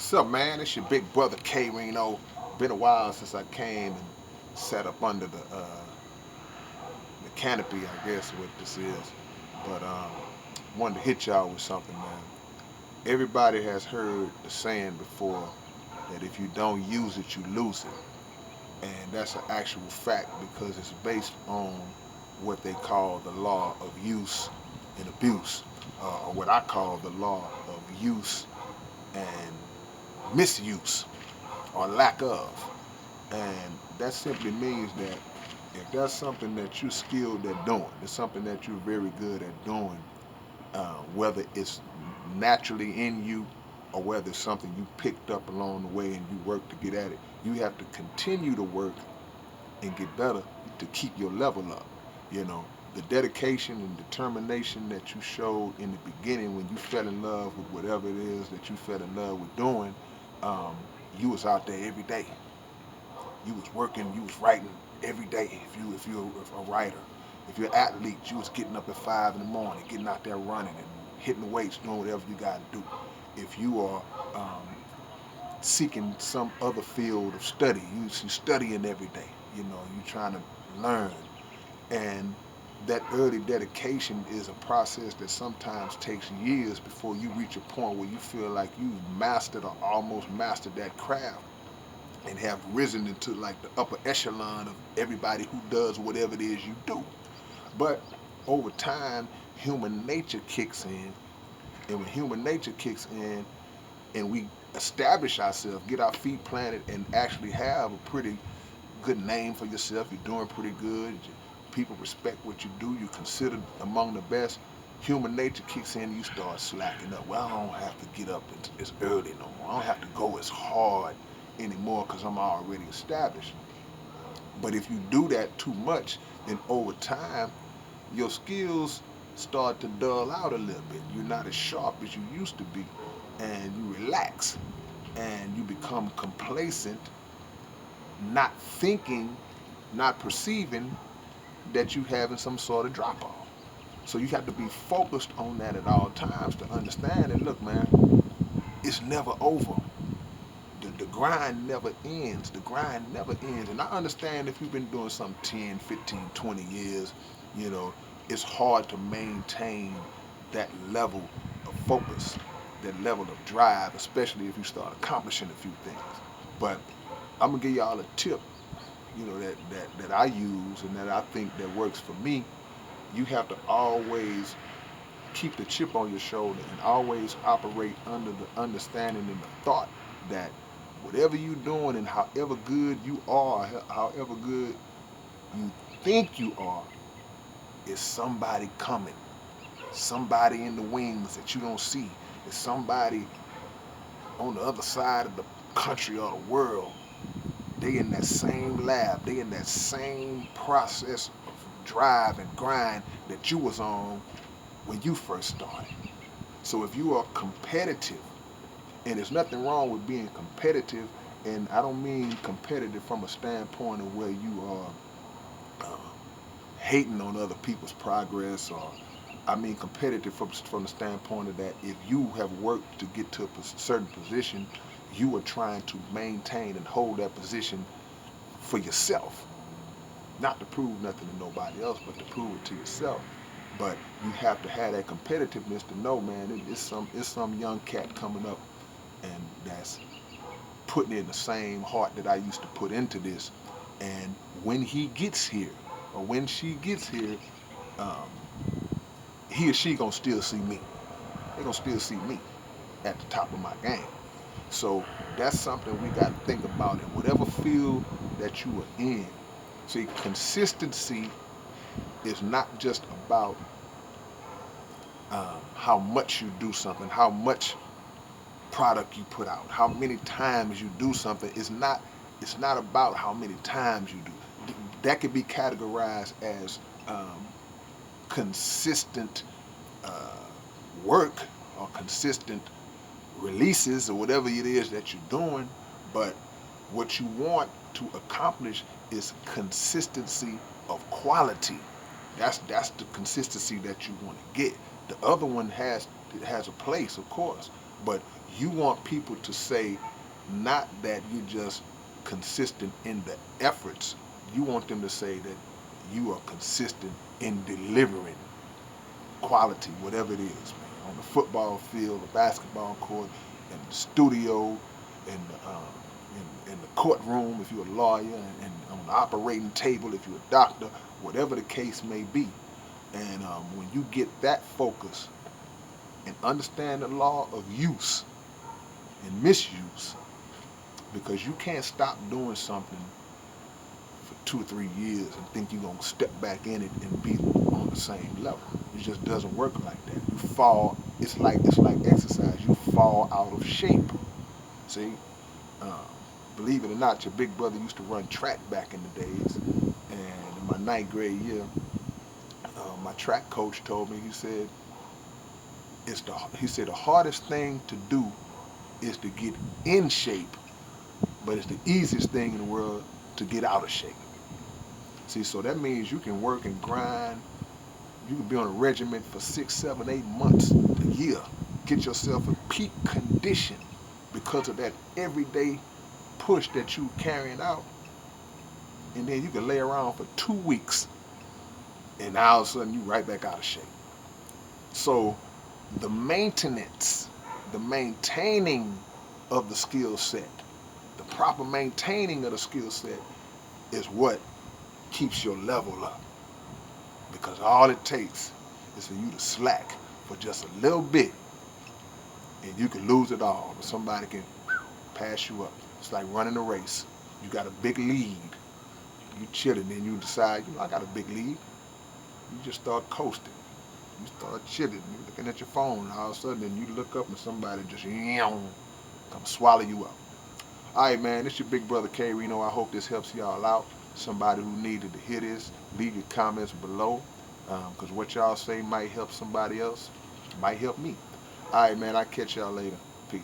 What's up, man? It's your big brother K-Rino. Been a while since I came and sat up under the canopy, I guess what this is. But wanted to hit y'all with something, man. Everybody has heard the saying before that if you don't use it, you lose it. And that's an actual fact because it's based on what they call the law of use and abuse, or what I call the law of use and misuse or lack of. And that simply means that if that's something that you're skilled at doing, it's something that you're very good at doing, whether it's naturally in you or whether it's something you picked up along the way and you work to get at it, you have to continue to work and get better to keep your level up. You know, the dedication and determination that you showed in the beginning when you fell in love with whatever it is that you fell in love with doing, um, you was out there every day. You was working, you was writing every day. If you're a writer, if you're an athlete, you was getting up at 5 in the morning, getting out there running and hitting the weights, doing whatever you got to do. If you are seeking some other field of study, you studying every day. You know, you trying to learn, and that early dedication is a process that sometimes takes years before you reach a point where you feel like you've mastered or almost mastered that craft and have risen into like the upper echelon of everybody who does whatever it is you do. But over time, human nature kicks in, and when human nature kicks in, and we establish ourselves, get our feet planted, and actually have a pretty good name for yourself, you're doing pretty good. People respect what you do. You're considered among the best. Human nature kicks in, and you start slacking up. Well, I don't have to get up as early no more. I don't have to go as hard anymore because I'm already established. But if you do that too much, then over time, your skills start to dull out a little bit. You're not as sharp as you used to be, and you relax, and you become complacent, not thinking, not perceiving that you having some sort of drop off. So you have to be focused on that at all times to understand. And look, man, it's never over. The grind never ends. The grind never ends. And I understand if you've been doing something 10, 15, 20 years, you know, it's hard to maintain that level of focus, that level of drive, especially if you start accomplishing a few things. But I'm gonna give y'all a tip, you know, that I use and that I think that works for me. You have to always keep the chip on your shoulder and always operate under the understanding and the thought that whatever you're doing and however good you are, however good you think you are, is somebody coming, somebody in the wings that you don't see, is somebody on the other side of the country or the world. They in that same lab, they in that same process of drive and grind that you was on when you first started. So if you are competitive, and there's nothing wrong with being competitive, and I don't mean competitive from a standpoint of where you are hating on other people's progress, or I mean competitive from the standpoint of that if you have worked to get to a certain position, you are trying to maintain and hold that position for yourself, not to prove nothing to nobody else, but to prove it to yourself. But you have to have that competitiveness to know, man, it's some young cat coming up and that's putting in the same heart that I used to put into this. And when he gets here, or when she gets here, um, he or she gonna still see me. They gonna still see me at the top of my game. So that's something we got to think about in whatever field that you are in. See, consistency is not just about how much you do something, how much product you put out, how many times you do something. It's not about how many times you do. That could be categorized as consistent uh, work or consistent releases or whatever it is that you're doing. But what you want to accomplish is consistency of quality. That's the consistency that you want to get. The other one has a place, of course, but You want people to say not that you're just consistent in the efforts. You want them to say that you are consistent in delivering quality, whatever it is, man. On the football field, the basketball court, in the studio, in in the courtroom if you're a lawyer, and on the operating table if you're a doctor, whatever the case may be. And when you get that focus and understand the law of use and misuse, because you can't stop doing something for 2 or 3 years and think you're gonna step back in it and be on the same level. It just doesn't work like that. You fall. It's like exercise. You fall out of shape. See, uh, believe it or not, your big brother used to run track back in the days, and in my ninth grade year, my track coach told me. He said the hardest thing to do is to get in shape, but it's the easiest thing in the world to get out of shape. See, so that means you can work and grind. You can be on a regimen for 6, 7, 8 months, a year. Get yourself in peak condition because of that everyday push that you carrying out. And then you can lay around for 2 weeks and all of a sudden you right back out of shape. So the maintenance, the maintaining of the skill set, the proper maintaining of the skill set is what keeps your level up. Because all it takes is for you to slack for just a little bit and you can lose it all. But somebody can pass you up. It's like running a race. You got a big lead. You chilling, then you decide, I got a big lead. You just start coasting. You start chilling. You're looking at your phone, and all of a sudden, then you look up and somebody just come swallow you up. All right, man, this your big brother K-Rino. I hope this helps y'all out. Somebody who needed to hear this, leave your comments below, because what y'all say might help somebody else, might help me. All right, man, I'll catch y'all later. Peace.